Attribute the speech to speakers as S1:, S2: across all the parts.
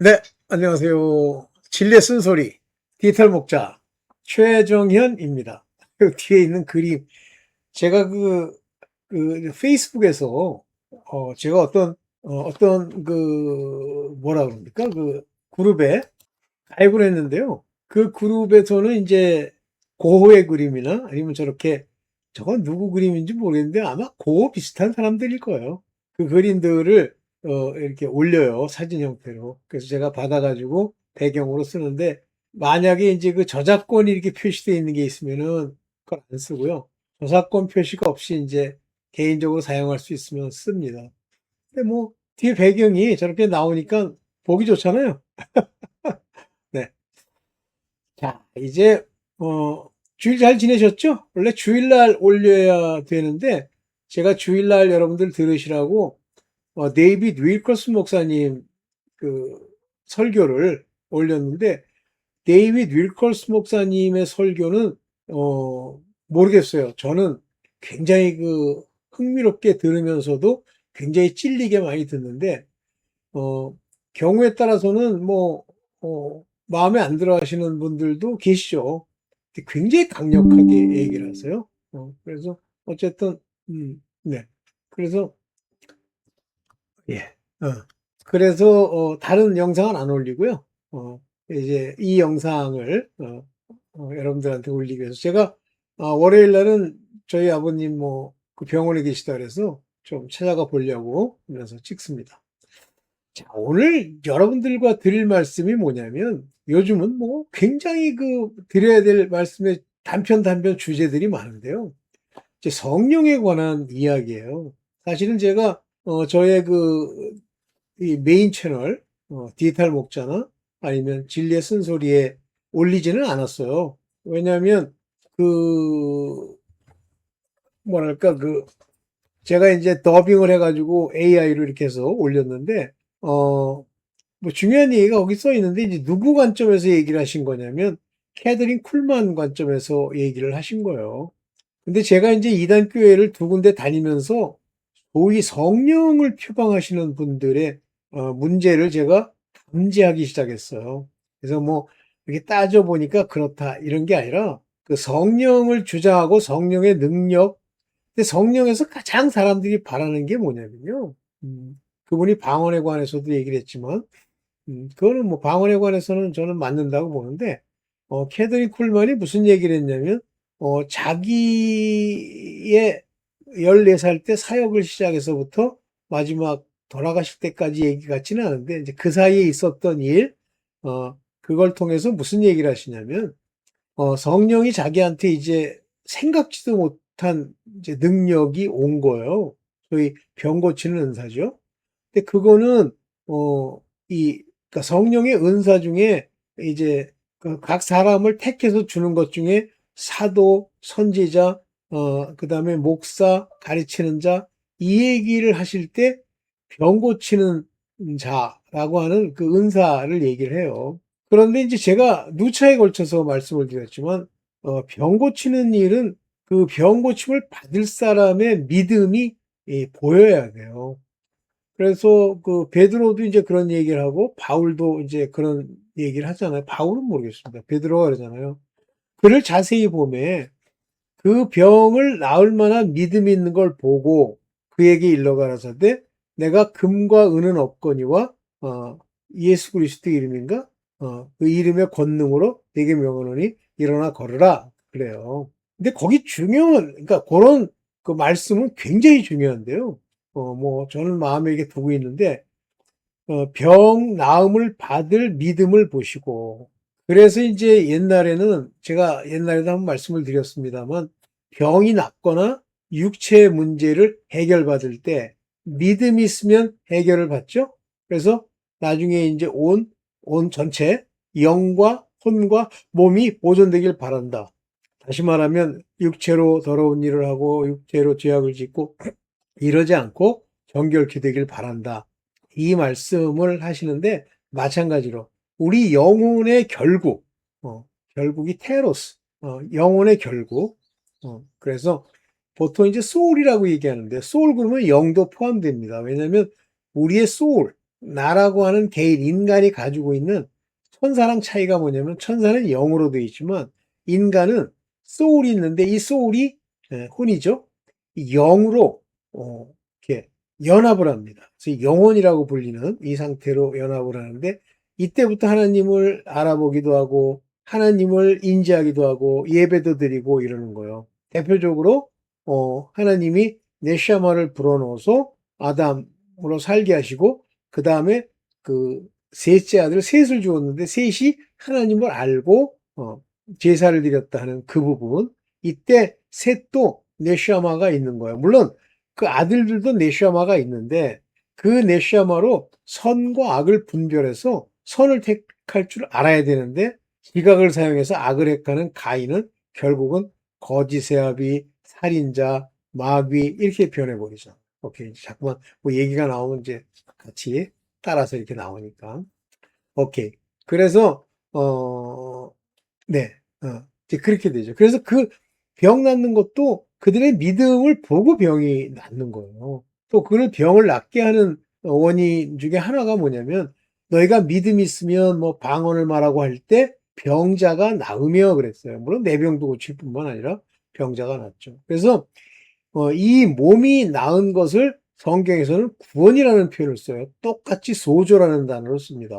S1: 네, 안녕하세요. 진리의 쓴소리, 디지털 목자, 최정현입니다. 그 뒤에 있는 그림, 제가 페이스북에서, 제가 뭐라 그럽니까? 그룹에 가입을 했는데요. 그 그룹에서는 이제 고흐의 그림이나 아니면 저건 누구 그림인지 모르겠는데 아마 고흐 비슷한 사람들일 거예요. 그 그림들을 이렇게 올려요. 사진 형태로. 그래서 제가 받아가지고 배경으로 쓰는데 만약에 이제 그 저작권이 이렇게 표시되어 있는 게 있으면은 그걸 안 쓰고요. 저작권 표시가 없이 이제 개인적으로 사용할 수 있으면 씁니다. 근데 뭐 뒤에 배경이 저렇게 나오니까 보기 좋잖아요. 네. 자, 이제, 주일 잘 지내셨죠? 원래 주일날 올려야 되는데, 제가 주일날 여러분들 들으시라고, 데이빗 윌커스 목사님 그 설교를 올렸는데, 데이빗 윌커스 목사님의 설교는, 모르겠어요. 저는 굉장히 흥미롭게 들으면서도 굉장히 찔리게 많이 듣는데, 어, 경우에 따라서는 마음에 안 들어 하시는 분들도 계시죠. 굉장히 강력하게 얘기를 하세요. 그래서, 어쨌든, 네. 그래서, 예. 그래서, 다른 영상은 안 올리고요. 이제 이 영상을, 여러분들한테 올리기 위해서 제가, 월요일 날은 저희 아버님 그 병원에 계시다 그래서 좀 찾아가 보려고 그래서 찍습니다. 자, 오늘 여러분들과 드릴 말씀이 뭐냐면 요즘은 굉장히 드려야 될 말씀의 단편 주제들이 많은데요. 이제 성령에 관한 이야기예요. 사실은 제가 저의 이 메인 채널 디지털 목자나 아니면 진리의 쓴소리에 올리지는 않았어요. 왜냐하면 그 뭐랄까 제가 이제 더빙을 해가지고 AI로 이렇게 해서 올렸는데 중요한 얘기가 거기 써 있는데, 이제 누구 관점에서 얘기를 하신 거냐면, 캐더린 쿨만 관점에서 얘기를 하신 거예요. 근데 제가 이제 이단 교회를 두 군데 다니면서 소위 성령을 표방하시는 분들의 문제를 제가 감지하기 시작했어요. 그래서 이렇게 따져보니까 그렇다, 이런 게 아니라 그 성령을 주장하고 성령의 능력, 근데 성령에서 가장 사람들이 바라는 게 뭐냐면요. 그분이 방언에 관해서도 얘기를 했지만, 그거는 방언에 관해서는 저는 맞는다고 보는데, 캐더린 쿨만이 무슨 얘기를 했냐면, 자기의 14살 때 사역을 시작해서부터 마지막 돌아가실 때까지 얘기 같지는 않은데, 이제 그 사이에 있었던 일, 그걸 통해서 무슨 얘기를 하시냐면, 성령이 자기한테 이제 생각지도 못한 이제 능력이 온 거예요. 소위 병 고치는 은사죠. 근데 그거는, 어, 그러니까 성령의 은사 중에 이제 각 사람을 택해서 주는 것 중에 사도, 선지자, 그 다음에 목사, 가르치는 자, 이 얘기를 하실 때 병 고치는 자라고 하는 그 은사를 얘기를 해요. 그런데 이제 제가 누차에 걸쳐서 말씀을 드렸지만, 병 고치는 일은 그 병 고침을 받을 사람의 믿음이 보여야 돼요. 그래서 베드로도 이제 그런 얘기를 하고 바울도 이제 그런 얘기를 하잖아요. 바울은 모르겠습니다. 베드로가 그러잖아요. 그를 자세히 보면 그 병을 나을 만한 믿음이 있는 걸 보고 그에게 일러 가라사대 내가 금과 은은 없거니와 예수 그리스도 이름인가? 그 이름의 권능으로 내게 명하노니 일어나 걸으라 그래요. 근데 거기 그러니까 그런 그 말씀은 굉장히 중요한데요. 저는 마음에 이게 두고 있는데 병 나음을 받을 믿음을 보시고, 그래서 이제 옛날에는 제가 옛날에도 한번 말씀을 드렸습니다만 병이 낫거나 육체의 문제를 해결받을 때 믿음이 있으면 해결을 받죠. 그래서 나중에 이제 온 전체 영과 혼과 몸이 보존되길 바란다. 다시 말하면 육체로 더러운 일을 하고 육체로 죄악을 짓고 이러지 않고 정결케 되길 바란다. 이 말씀을 하시는데 마찬가지로 우리 영혼의 결국이 테로스, 영혼의 결국. 그래서 보통 이제 소울이라고 얘기하는데 소울 그러면 영도 포함됩니다. 왜냐하면 우리의 소울, 나라고 하는 개인, 인간이 가지고 있는 천사랑 차이가 뭐냐면 천사는 영으로 되어 있지만 인간은 소울이 있는데 이 소울이 혼이죠. 이 영으로 이렇게 연합을 합니다. 그래서 영혼이라고 불리는 이 상태로 연합을 하는데 이때부터 하나님을 알아보기도 하고 하나님을 인지하기도 하고 예배도 드리고 이러는 거예요. 대표적으로 하나님이 네샤마를 불어넣어서 아담으로 살게 하시고 그 다음에 그 셋째 아들 셋을 주었는데 셋이 하나님을 알고 제사를 드렸다 하는 그 부분. 이때 셋도 네샤마가 있는 거예요. 물론 그 아들들도 네샤마가 있는데 그 네샤마로 선과 악을 분별해서 선을 택할 줄 알아야 되는데 지각을 사용해서 악을 택하는 가인은 결국은 거짓의 아비, 살인자, 마귀 이렇게 변해버리죠. 오케이. 자꾸만 뭐 얘기가 나오면 이제 같이 따라서 이렇게 나오니까. 오케이. 그래서, 네. 이제 그렇게 되죠. 그래서 그 병 낫는 것도 그들의 믿음을 보고 병이 낫는 거예요. 또 그를 병을 낫게 하는 원인 중에 하나가 뭐냐면 너희가 믿음이 있으면 뭐 방언을 말하고 할 때 병자가 나으며 그랬어요. 물론 내 병도 고칠 뿐만 아니라 병자가 낫죠. 그래서 이 몸이 나은 것을 성경에서는 구원이라는 표현을 써요. 똑같이 소조라는 단어를 씁니다.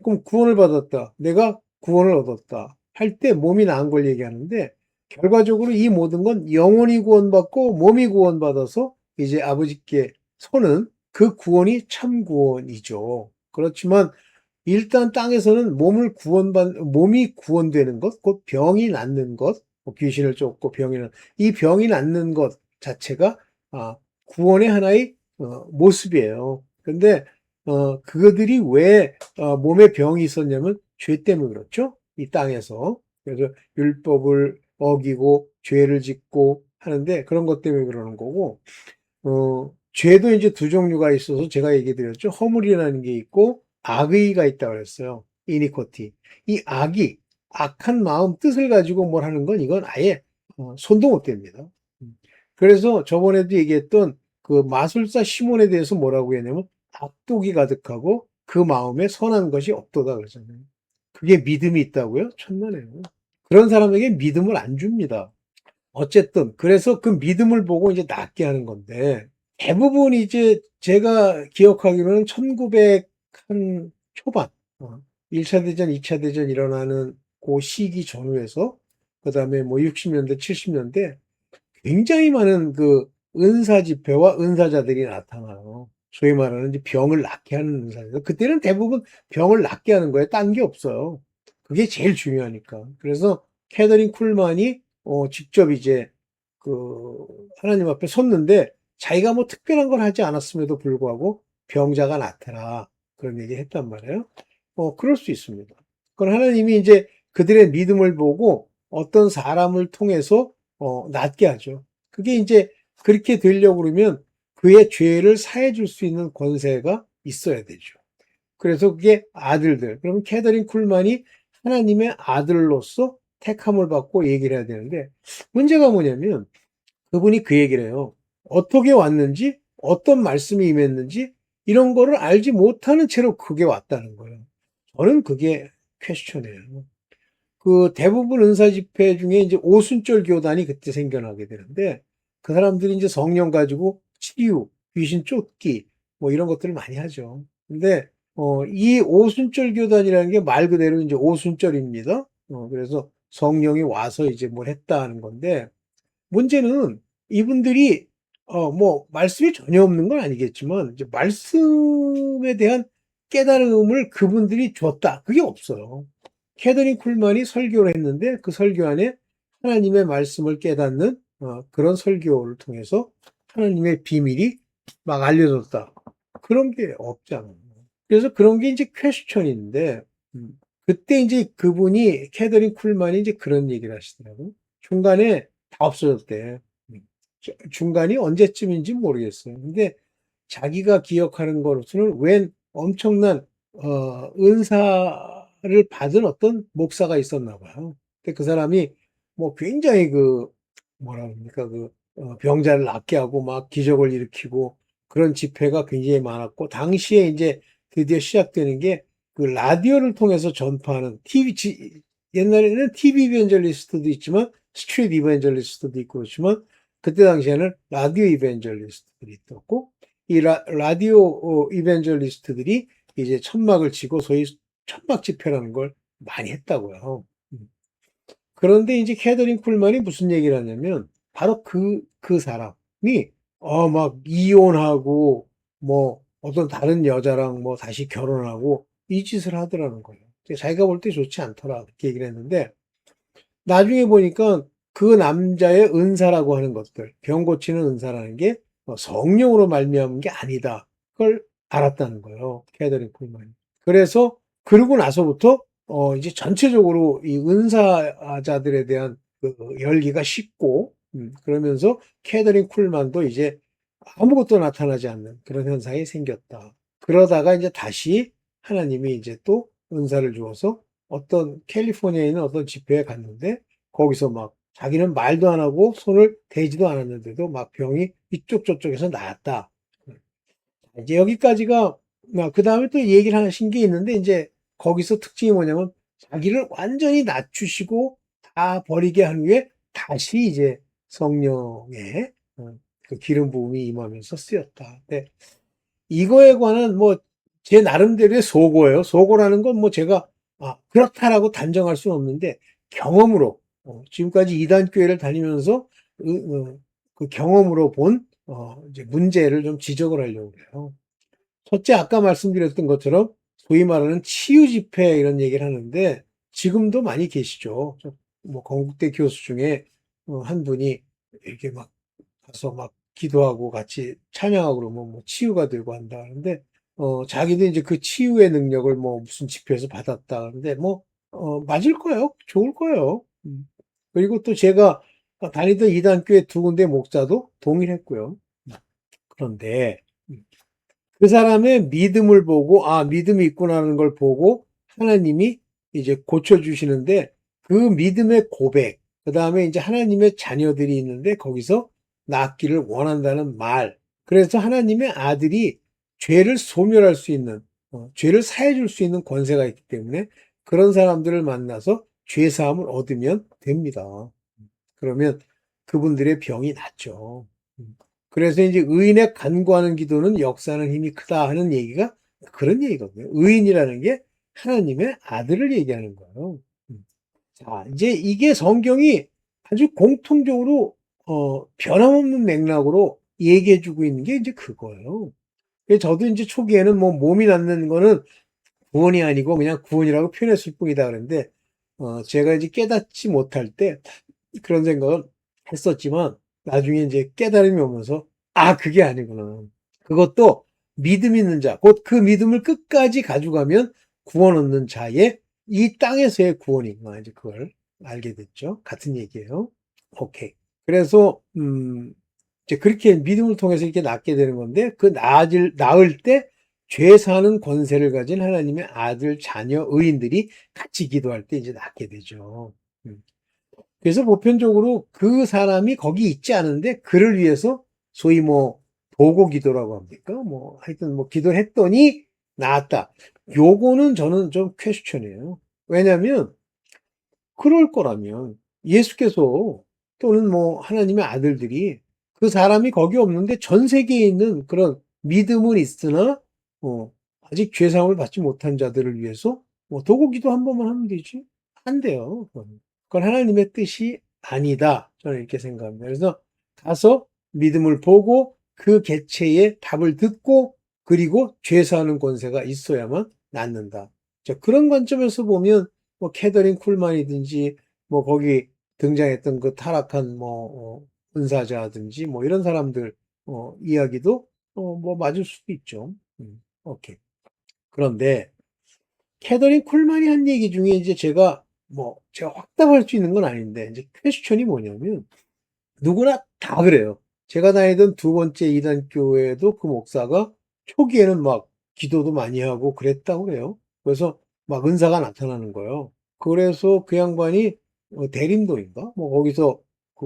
S1: 그럼 구원을 받았다. 내가 구원을 얻었다. 할 때 몸이 나은 걸 얘기하는데 결과적으로 이 모든 건 영혼이 구원받고 몸이 구원받아서 이제 아버지께 서는 그 구원이 참 구원이죠. 그렇지만 일단 땅에서는 몸이 구원되는 것, 곧 병이 낫는 것, 뭐 귀신을 쫓고 이 병이 낫는 것 자체가 구원의 하나의 모습이에요. 근데 그들이 왜 몸에 병이 있었냐면 죄 때문에 그렇죠. 이 땅에서. 그래서 율법을 어기고 죄를 짓고 하는데 그런 것 때문에 그러는 거고 죄도 이제 두 종류가 있어서 제가 얘기 드렸죠. 허물이라는 게 있고 악의가 있다고 그랬어요. 이니코티. 이 악이 악한 마음 뜻을 가지고 뭘 하는 건 이건 아예 손도 못 댑니다. 그래서 저번에도 얘기했던 그 마술사 시몬에 대해서 뭐라고 했냐면 악독이 가득하고 그 마음에 선한 것이 없도다 그러잖아요. 그게 믿음이 있다고요? 천만에요. 그런 사람에게 믿음을 안 줍니다. 어쨌든 그래서 그 믿음을 보고 이제 낫게 하는 건데 대부분 이제 제가 기억하기로는 1900 한 초반 1차 대전, 2차 대전 일어나는 그 시기 전후에서 그다음에 뭐 60년대, 70년대 굉장히 많은 그 은사 집회와 은사자들이 나타나요. 소위 말하는 이제 병을 낫게 하는 은사들. 그때는 대부분 병을 낫게 하는 거예요. 딴 게 없어요. 그게 제일 중요하니까. 그래서 캐더린 쿨만이 직접 이제 그 하나님 앞에 섰는데 자기가 뭐 특별한 걸 하지 않았음에도 불구하고 병자가 낫더라. 그런 얘기 했단 말이에요. 그럴 수 있습니다. 그건 하나님이 이제 그들의 믿음을 보고 어떤 사람을 통해서 낫게 하죠. 그게 이제 그렇게 되려고 그러면 그의 죄를 사해 줄 수 있는 권세가 있어야 되죠. 그래서 그게 아들들. 그러면 캐더린 쿨만이 하나님의 아들로서 택함을 받고 얘기를 해야 되는데 문제가 뭐냐면 그분이 그 얘기를 해요. 어떻게 왔는지, 어떤 말씀이 임했는지 이런 거를 알지 못하는 채로 그게 왔다는 거예요. 저는 그게 퀘스천이에요. 그 대부분 은사 집회 중에 이제 오순절 교단이 그때 생겨나게 되는데 그 사람들이 이제 성령 가지고 치유, 귀신 쫓기 뭐 이런 것들을 많이 하죠. 근데 이 오순절 교단이라는 게 말 그대로 이제 오순절입니다. 그래서 성령이 와서 이제 뭘 했다는 건데 문제는 이분들이 뭐 말씀이 전혀 없는 건 아니겠지만 이제 말씀에 대한 깨달음을 그분들이 줬다. 그게 없어요. 캐더린 쿨만이 설교를 했는데 그 설교 안에 하나님의 말씀을 깨닫는 그런 설교를 통해서 하나님의 비밀이 막 알려졌다. 그런 게 없잖아요. 그래서 그런 게 이제 퀘스천인데 그때 이제 그분이 캐더린 쿨만이 이제 그런 얘기를 하시더라고요. 중간에 다 없어졌대. 중간이 언제쯤인지 모르겠어요. 근데 자기가 기억하는 것으로는 웬 엄청난 은사를 받은 어떤 목사가 있었나 봐요. 근데 그 사람이 뭐 굉장히 그 뭐라 그럽니까 그 병자를 낫게 하고 막 기적을 일으키고 그런 집회가 굉장히 많았고, 당시에 이제 드디어 시작되는 게 그 라디오를 통해서 전파하는 옛날에는 TV 이벤젤리스트도 있지만 스트리트 이벤젤리스트도 있고 그렇지만 그때 당시에는 라디오 이벤젤리스트들이 있었고 이 라디오 이벤젤리스트들이 이제 천막을 치고 소위 천막 집회라는 걸 많이 했다고요. 그런데 이제 캐더린 쿨만이 무슨 얘기를 하냐면 바로 그 사람이 막 이혼하고 뭐 어떤 다른 여자랑 뭐 다시 결혼하고 이 짓을 하더라는 거예요. 자기가 볼 때 좋지 않더라 그렇게 얘기를 했는데 나중에 보니까 그 남자의 은사라고 하는 것들, 병 고치는 은사라는 게 성령으로 말미암은 게 아니다. 그걸 알았다는 거예요. 캐더린 쿨만이. 그래서 그러고 나서부터 이제 전체적으로 이 은사자들에 대한 그 열기가 식고 그러면서 캐더린 쿨만도 이제 아무것도 나타나지 않는 그런 현상이 생겼다. 그러다가 이제 다시 하나님이 이제 또 은사를 주어서 어떤 캘리포니아에 있는 어떤 집회에 갔는데 거기서 막 자기는 말도 안 하고 손을 대지도 않았는데도 막 병이 이쪽 저쪽에서 나았다. 이제 여기까지가 그 다음에 또 얘기를 하신 게 있는데 이제 거기서 특징이 뭐냐면 자기를 완전히 낮추시고 다 버리게 한 후에 다시 이제 성령의 그 기름 부음이 임하면서 쓰였다. 근데 이거에 관한 뭐 제 나름대로의 소고예요. 소고라는 건 뭐 제가 그렇다라고 단정할 수는 없는데 경험으로 지금까지 이단 교회를 다니면서 그 경험으로 본 이제 문제를 좀 지적을 하려고 해요. 첫째, 아까 말씀드렸던 것처럼 소위 말하는 치유 집회 이런 얘기를 하는데 지금도 많이 계시죠. 뭐 건국대 교수 중에 한 분이 이렇게 막 가서 막 기도하고 같이 찬양하고 그러면 뭐 치유가 되고 한다. 그런데 자기도 이제 그 치유의 능력을 뭐 무슨 집회에서 받았다. 그런데 뭐 맞을 거예요. 좋을 거예요. 그리고 또 제가 다니던 이단교회 두 군데 목사도 동일했고요. 그런데 그 사람의 믿음을 보고 믿음이 있구나라는 걸 보고 하나님이 이제 고쳐주시는데 그 믿음의 고백, 그 다음에 이제 하나님의 자녀들이 있는데 거기서 낫기를 원한다는 말. 그래서 하나님의 아들이 죄를 소멸할 수 있는, 죄를 사해 줄 수 있는 권세가 있기 때문에 그런 사람들을 만나서 죄 사함을 얻으면 됩니다. 그러면 그분들의 병이 낫죠. 그래서 이제 의인의 간구하는 기도는 역사하는 힘이 크다 하는 얘기가 그런 얘기거든요. 의인이라는 게 하나님의 아들을 얘기하는 거예요. 자, 이제 이게 성경이 아주 공통적으로 변함없는 맥락으로 얘기해 주고 있는 게 이제 그거예요. 그래서 저도 이제 초기에는 뭐 몸이 낫는 거는 구원이 아니고 그냥 구원이라고 표현했을 뿐이다 그랬는데 제가 이제 깨닫지 못할 때 그런 생각을 했었지만 나중에 이제 깨달음이 오면서 그게 아니구나. 그것도 믿음 있는 자, 곧 그 믿음을 끝까지 가져가면 구원 얻는 자의 이 땅에서의 구원이구나. 이제 그걸 알게 됐죠. 같은 얘기예요. 오케이. 그래서 이제 그렇게 믿음을 통해서 이렇게 낫게 되는 건데 그 나을 때 죄 사는 권세를 가진 하나님의 아들, 자녀, 의인들이 같이 기도할 때 이제 낫게 되죠. 그래서 보편적으로 그 사람이 거기 있지 않은데 그를 위해서 소위 뭐 도구 기도라고 합니까? 뭐 하여튼 뭐 기도를 했더니 나았다. 요거는 저는 좀 퀘스천이에요. 왜냐하면 그럴 거라면 예수께서 또는 뭐 하나님의 아들들이 그 사람이 거기 없는데 전 세계에 있는 그런 믿음은 있으나 아직 죄사함을 받지 못한 자들을 위해서 뭐 도구 기도 한 번만 하면 되지? 안 돼요. 그건 하나님의 뜻이 아니다. 저는 이렇게 생각합니다. 그래서 가서 믿음을 보고 그 개체의 답을 듣고 그리고 죄사하는 권세가 있어야만 낫는다. 자, 그런 관점에서 보면 뭐 캐더린 쿨만이든지 뭐 거기 등장했던 그 타락한 뭐 은사자든지 뭐 이런 사람들 이야기도 뭐 맞을 수도 있죠. 오케이. 그런데 캐더린 쿨만이 한 얘기 중에 이제 제가 확답할 수 있는 건 아닌데 이제 퀘스천이 뭐냐면 누구나 다 그래요. 제가 다니던 두 번째 이단 교회도 그 목사가 초기에는 막 기도도 많이 하고 그랬다고 그래요. 그래서 막 은사가 나타나는 거예요. 그래서 그 양반이 대림도인가? 뭐 거기서 그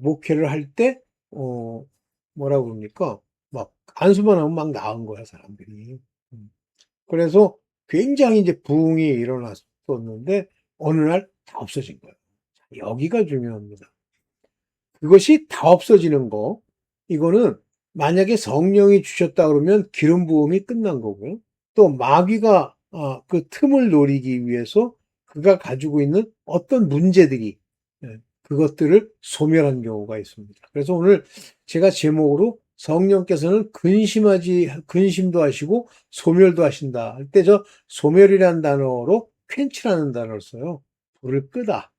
S1: 목회를 할 때, 뭐라고 그럽니까? 막 안수만 하면 막 나은 거야, 사람들이. 그래서 굉장히 이제 부흥이 일어났었는데 어느 날 다 없어진 거예요. 여기가 중요합니다. 그것이 다 없어지는 거, 이거는 만약에 성령이 주셨다 그러면 기름 부음이 끝난 거고요. 또 마귀가 그 틈을 노리기 위해서 그가 가지고 있는 어떤 문제들이, 그것들을 소멸한 경우가 있습니다. 그래서 오늘 제가 제목으로 성령께서는 근심도 하시고 소멸도 하신다 할 때 저 소멸이라는 단어로 퀸치라는 단어를 써요. 불을 끄다.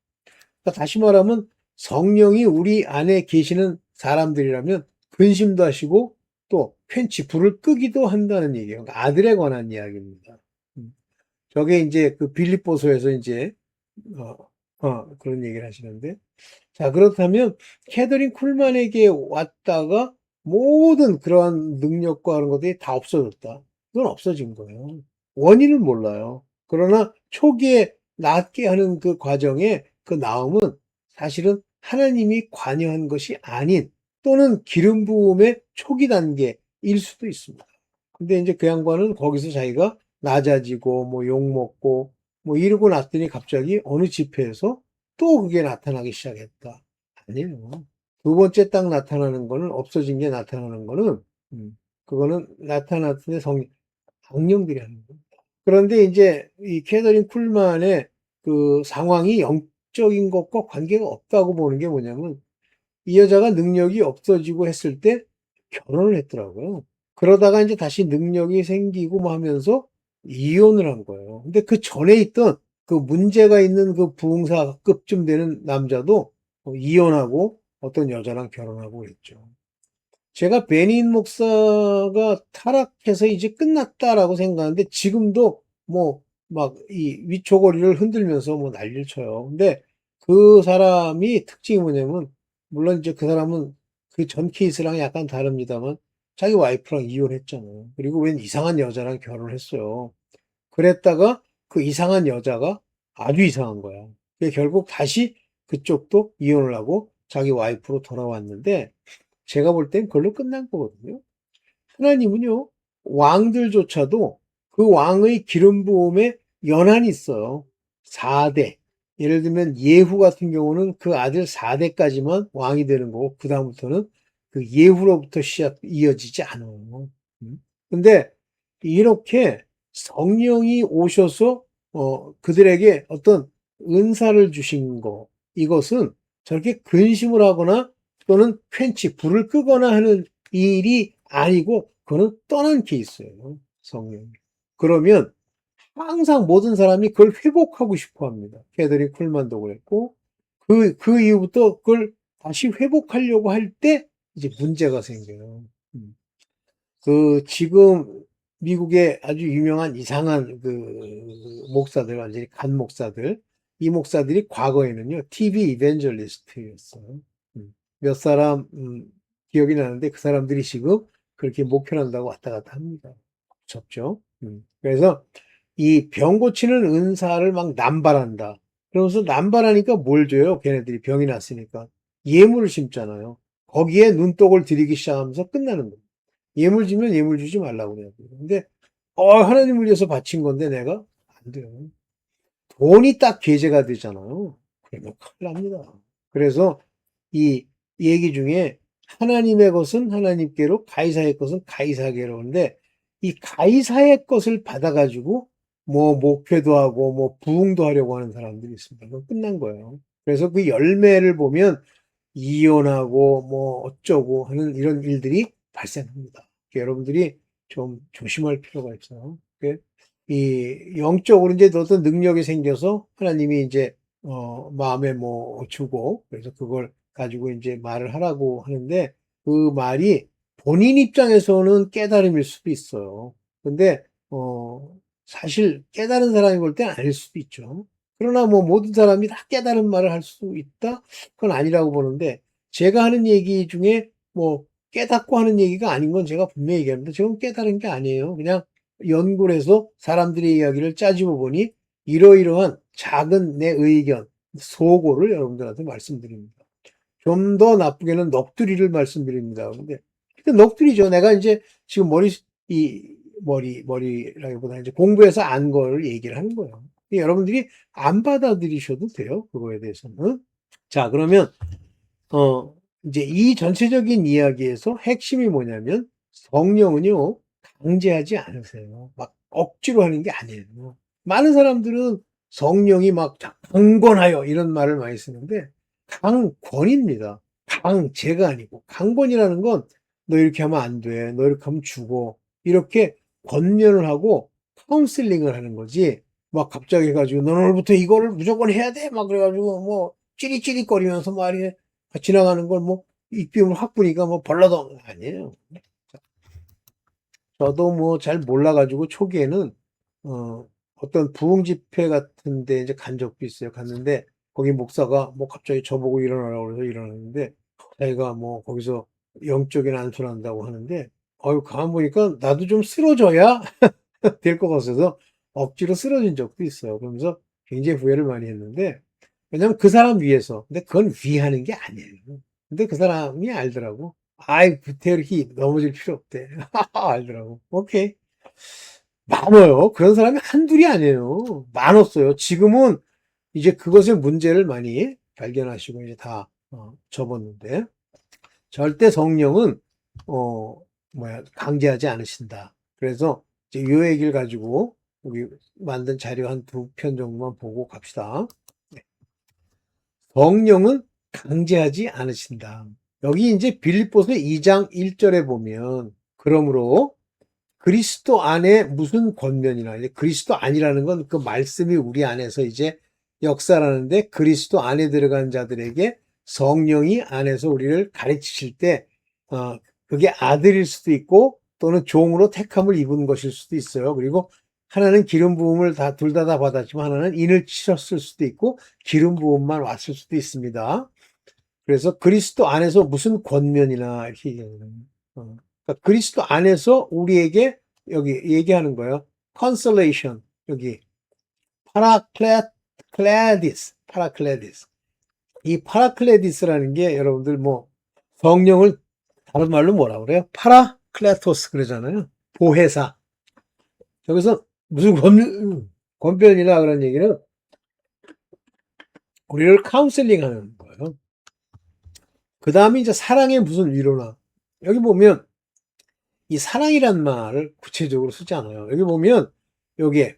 S1: 그러니까 다시 말하면 성령이 우리 안에 계시는 사람들이라면 근심도 하시고 또 퀸치, 불을 끄기도 한다는 얘기예요. 그러니까 아들에 관한 이야기입니다. 저게 이제 그 빌립보서에서 이제 어, 그런 얘기를 하시는데, 자, 그렇다면 캐더린 쿨만에게 왔다가 모든 그러한 능력과 그런 것들이 다 없어졌다. 그건 없어진 거예요. 원인은 몰라요. 그러나 초기에 낫게 하는 그 과정에 그 나음은 사실은 하나님이 관여한 것이 아닌, 또는 기름 부음의 초기 단계일 수도 있습니다. 근데 이제 그 양반은 거기서 자기가 낮아지고 뭐 욕먹고 뭐 이러고 났더니 갑자기 어느 집회에서 또 그게 나타나기 시작했다. 아니에요. 두 번째 딱 나타나는 거는, 없어진 게 나타나는 거는, 그거는 나타났을 때 악령들이 하는 거예요. 그런데 이제 이 캐더린 쿨만의 그 상황이 영적인 것과 관계가 없다고 보는 게 뭐냐면, 이 여자가 능력이 없어지고 했을 때 결혼을 했더라고요. 그러다가 이제 다시 능력이 생기고 뭐 하면서 이혼을 한 거예요. 근데 그 전에 있던 그 문제가 있는 그 부흥사급쯤 되는 남자도 이혼하고 어떤 여자랑 결혼하고 그랬죠. 제가 베닌 목사가 타락해서 이제 끝났다라고 생각하는데 지금도 뭐 막 이 위초거리를 흔들면서 뭐 난리를 쳐요. 근데 그 사람이 특징이 뭐냐면, 물론 이제 그 사람은 그 전 케이스랑 약간 다릅니다만 자기 와이프랑 이혼했잖아요. 그리고 웬 이상한 여자랑 결혼을 했어요. 그랬다가 그 이상한 여자가 아주 이상한 거야. 결국 다시 그쪽도 이혼을 하고 자기 와이프로 돌아왔는데, 제가 볼 땐 그걸로 끝난 거거든요. 하나님은요, 왕들조차도 그 왕의 기름 부음에 연한이 있어요. 4대. 예를 들면 예후 같은 경우는 그 아들 4대까지만 왕이 되는 거고, 그다음부터는 그 예후로부터 이어지지 않아요. 근데 이렇게 성령이 오셔서 그들에게 어떤 은사를 주신 거, 이것은 저렇게 근심을 하거나 또는 퀸치, 불을 끄거나 하는 일이 아니고, 그거는 떠난 케이스예요, 성령이. 그러면 항상 모든 사람이 그걸 회복하고 싶어 합니다. 걔들이 쿨만도 그랬고, 그 이후부터 그걸 다시 회복하려고 할 때 이제 문제가 생겨요. 지금 미국의 아주 유명한 이상한 그 목사들, 완전히 간 목사들, 이 목사들이 과거에는요, TV 이벤젤리스트였어요. 몇 사람, 기억이 나는데 그 사람들이 지금 그렇게 목표한다고 왔다 갔다 합니다. 접죠. 그래서 이 병 고치는 은사를 막 남발한다. 그러면서 남발하니까 뭘 줘요? 걔네들이 병이 났으니까. 예물을 심잖아요. 거기에 눈독을 들이기 시작하면서 끝나는 거예요. 예물 주면 예물 주지 말라고 그래요. 근데 하나님을 위해서 바친 건데 내가 안 돼요. 돈이 딱 계제가 되잖아요. 그러면 큰일 납니다. 그래서 이 얘기 중에 하나님의 것은 하나님께로, 가이사의 것은 가이사에게로 하는데, 이 가이사의 것을 받아가지고 뭐 목회도 하고 뭐 부흥도 하려고 하는 사람들이 있습니다. 그건 끝난 거예요. 그래서 그 열매를 보면 이혼하고 뭐 어쩌고 하는 이런 일들이 발생합니다. 여러분들이 좀 조심할 필요가 있어요. 이 영적으로 이제 어떤 능력이 생겨서 하나님이 이제 마음에 뭐 주고, 그래서 그걸 가지고 이제 말을 하라고 하는데, 그 말이 본인 입장에서는 깨달음일 수도 있어요. 근데 사실 깨달은 사람이 볼 땐 아닐 수도 있죠. 그러나 뭐 모든 사람이 다 깨달은 말을 할 수 있다? 그건 아니라고 보는데, 제가 하는 얘기 중에 뭐 깨닫고 하는 얘기가 아닌 건 제가 분명히 얘기합니다. 지금 깨달은 게 아니에요. 그냥 연구를 해서 사람들의 이야기를 짜집어 보니 이러이러한 작은 내 의견, 소고를 여러분들한테 말씀드립니다. 좀 더 나쁘게는 넋두리를 말씀드립니다. 근데 넋두리죠. 내가 이제 지금 머리라기보다 이제 공부해서 안 걸 얘기를 하는 거예요. 여러분들이 안 받아들이셔도 돼요. 그거에 대해서는. 자, 그러면, 이제 이 전체적인 이야기에서 핵심이 뭐냐면 성령은요, 강제하지 않으세요. 막 억지로 하는 게 아니에요. 많은 사람들은 성령이 막 강권하여 이런 말을 많이 쓰는데 강권입니다. 강제가 아니고 강권이라는 건 너 이렇게 하면 안 돼. 너 이렇게 하면 죽어. 이렇게 권면을 하고 카운슬링을 하는 거지. 막 갑자기 해가지고 너 오늘부터 이거를 무조건 해야 돼. 막 그래가지고 뭐 찌릿찌릿거리면서 말이 지나가는 걸 뭐 입비움을 확 부니까 뭐 벌러덩 아니에요. 저도 뭐 잘 몰라가지고 초기에는 어떤 부흥 집회 같은데 이제 간 적도 있어요. 갔는데 거기 목사가 뭐 갑자기 저보고 일어나라고 그래서 일어났는데 자기가 뭐 거기서 영적인 안수를 한다고 하는데 가만 보니까 나도 좀 쓰러져야 될 것 같아서 억지로 쓰러진 적도 있어요. 그러면서 굉장히 후회를 많이 했는데 왜냐면 그 사람 위해서. 근데 그건 위하는 게 아니에요. 근데 그 사람이 알더라고. 아이, 구태르히 넘어질 필요 없대. 알더라고. 오케이. 많아요. 그런 사람이 한둘이 아니에요. 많았어요. 지금은 이제 그것의 문제를 많이 발견하시고 이제 다 접었는데 절대 성령은 강제하지 않으신다. 그래서 이제 요 얘기를 가지고 우리 만든 자료 한 2편 정도만 보고 갑시다. 성령은 강제하지 않으신다. 여기 이제 빌립보서 2장 1절에 보면 그러므로 그리스도 안에 무슨 권면이나 이제 그리스도 안이라는 건 그 말씀이 우리 안에서 이제 역사라는데 그리스도 안에 들어간 자들에게 성령이 안에서 우리를 가르치실 때 그게 아들일 수도 있고 또는 종으로 택함을 입은 것일 수도 있어요. 그리고 하나는 기름 부음을 둘 다 받았지만 하나는 인을 치렀을 수도 있고 기름 부음만 왔을 수도 있습니다. 그래서 그리스도 안에서 무슨 권면이나 이렇게 얘기하는 그러니까 그리스도 안에서 우리에게 여기 얘기하는 거예요. consolation 여기 파라클레디스 이 파라클레디스라는 게 여러분들 뭐 성령을 다른 말로 뭐라 그래요? 파라클레토스 그러잖아요. 보혜사. 여기서 무슨 권변이나 그런 얘기는 우리를 카운셀링 하는 거예요. 그 다음에 이제 사랑의 무슨 위로나 여기 보면 이 사랑이란 말을 구체적으로 쓰지 않아요. 여기 보면 여기에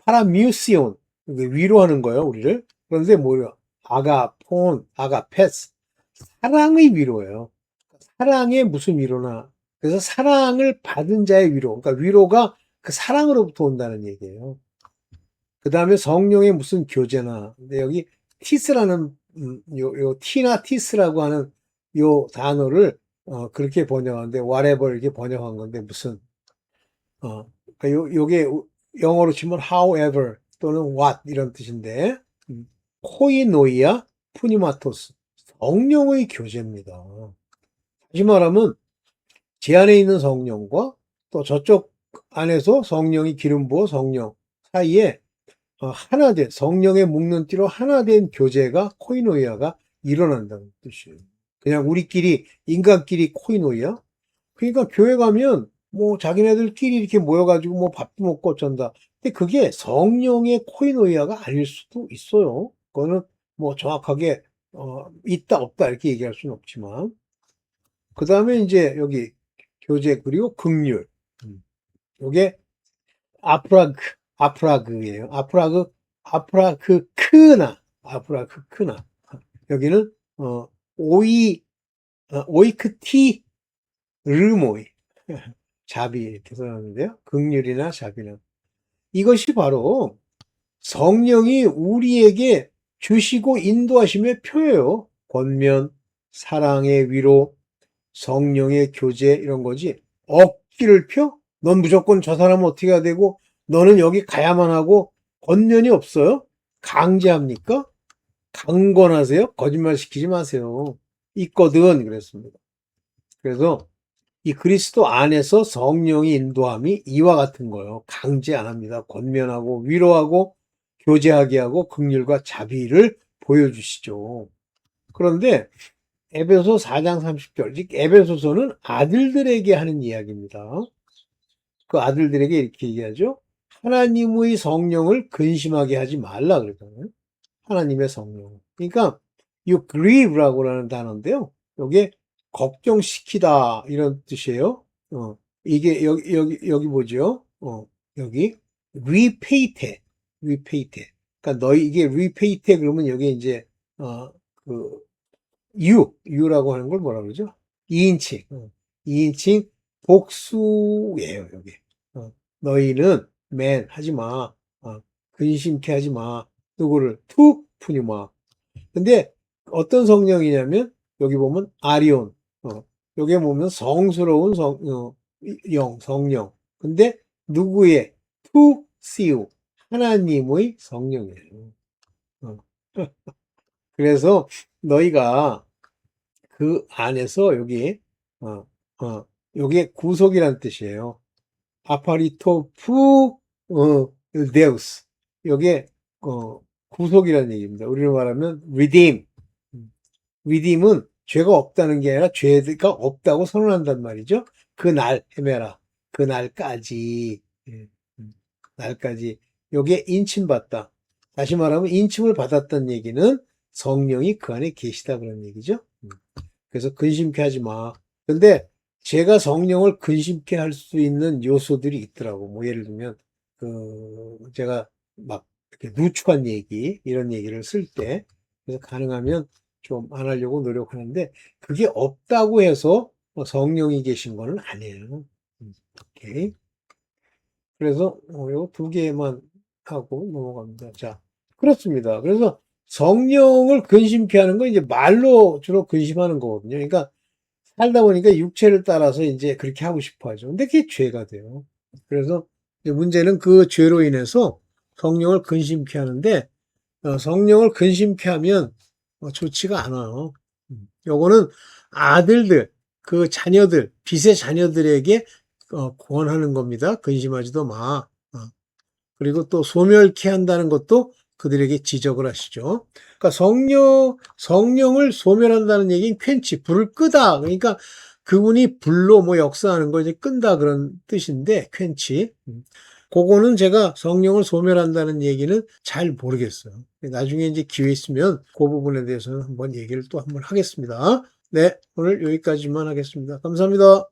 S1: 파라뮤시온 위로하는 거예요, 우리를. 그런데 뭐예요? 아가폰, 아가페스 사랑의 위로예요. 사랑의 무슨 위로나 그래서 사랑을 받은 자의 위로. 그러니까 위로가 그 사랑으로부터 온다는 얘기예요. 그 다음에 성령의 무슨 교제나 근데 여기 티스라는 요 티나 티스라고 하는 요 단어를 그렇게 번역하는데 whatever 이렇게 번역한 건데 무슨 그러니까 요게 영어로 치면 however 또는 what 이런 뜻인데 코이노이아 푸니마토스 성령의 교제입니다. 다시 말하면 제 안에 있는 성령과 또 저쪽 안에서 성령이 기름 부어 성령 사이에 하나 된 성령의 묶는 띠로 하나 된 교제가 코이노이아가 일어난다는 뜻이에요. 그냥 우리끼리 인간끼리 코이노이아. 그러니까 교회 가면 뭐 자기네들끼리 이렇게 모여가지고 뭐 밥도 먹고 어쩐다. 근데 그게 성령의 코이노이아가 아닐 수도 있어요. 그거는 뭐 정확하게 있다 없다 이렇게 얘기할 수는 없지만 그 다음에 이제 여기 교제 그리고 긍휼. 요게 아프라그예요. 아프라크크나. 여기는 오이크티 르모이 자비 이렇게 써놨는데요. 긍휼이나 자비는 이것이 바로 성령이 우리에게 주시고 인도하심의 표예요. 권면, 사랑의 위로, 성령의 교제 이런 거지. 억지를 펴? 넌 무조건 저 사람은 어떻게 해야 되고 너는 여기 가야만 하고 권면이 없어요? 강제합니까? 강권하세요? 거짓말 시키지 마세요. 있거든 그랬습니다. 그래서 이 그리스도 안에서 성령의 인도함이 이와 같은 거예요. 강제 안 합니다. 권면하고 위로하고 교제하게 하고 긍휼과 자비를 보여주시죠. 그런데 에베소 4장 30절, 즉 에베소서는 아들들에게 하는 이야기입니다. 그 아들들에게 이렇게 얘기하죠. 하나님의 성령을 근심하게 하지 말라 그러잖아요. 하나님의 성령. 그러니까 you grieve라고 하는 단어인데요. 이게 걱정시키다 이런 뜻이에요. 이게 여기 뭐죠? 여기 repayte, repayte. 그러니까 너희 이게 repayte 그러면 여기 이제 그 you라고 하는 걸 뭐라 그러죠? 2인칭, 2인칭 복수예요, 여기. 너희는 하지 마. 근심케 하지 마. 누구를 푸니마. 근데 어떤 성령이냐면 여기 보면 아리온. 여기 보면 성스러운 성령. 근데 누구의 투시우 하나님의 성령이에요. 어. 그래서 너희가 그 안에서 여기 요게 구속이라는 뜻이에요. 아파리토프 데우스. 요게 구속이라는 얘기입니다. 우리로 말하면 redeem. redeem은 죄가 없다는 게 아니라 죄가 없다고 선언한단 말이죠. 그 날 헤매라. 그 날까지. 날까지. 요게 인침받다. 다시 말하면 인침을 받았다는 얘기는 성령이 그 안에 계시다 그런 얘기죠. 그래서 근심케 하지 마. 근데 제가 성령을 근심케 할 수 있는 요소들이 있더라고. 뭐 예를 들면 제가 막 이렇게 누추한 얘기 이런 얘기를 쓸 때 그래서 가능하면 좀 안 하려고 노력하는데 그게 없다고 해서 성령이 계신 거는 아니에요. 오케이. 그래서 요 두 개만 하고 넘어갑니다. 자, 그렇습니다. 그래서 성령을 근심케 하는 건 이제 말로 주로 근심하는 거거든요. 그러니까 살다 보니까 육체를 따라서 이제 그렇게 하고 싶어 하죠. 근데 그게 죄가 돼요. 그래서 이제 문제는 그 죄로 인해서 성령을 근심케 하는데, 성령을 근심케 하면 좋지가 않아요. 요거는 아들들, 그 자녀들, 빛의 자녀들에게 권하는 겁니다. 근심하지도 마. 그리고 또 소멸케 한다는 것도 그들에게 지적을 하시죠. 그러니까 성령을 소멸한다는 얘기는 퀸치, 불을 끄다. 그러니까 그분이 불로 뭐 역사하는 걸 이제 끈다 그런 뜻인데, 퀸치. 그거는 제가 성령을 소멸한다는 얘기는 잘 모르겠어요. 나중에 이제 기회 있으면 그 부분에 대해서는 한번 얘기를 또 한번 하겠습니다. 네, 오늘 여기까지만 하겠습니다. 감사합니다.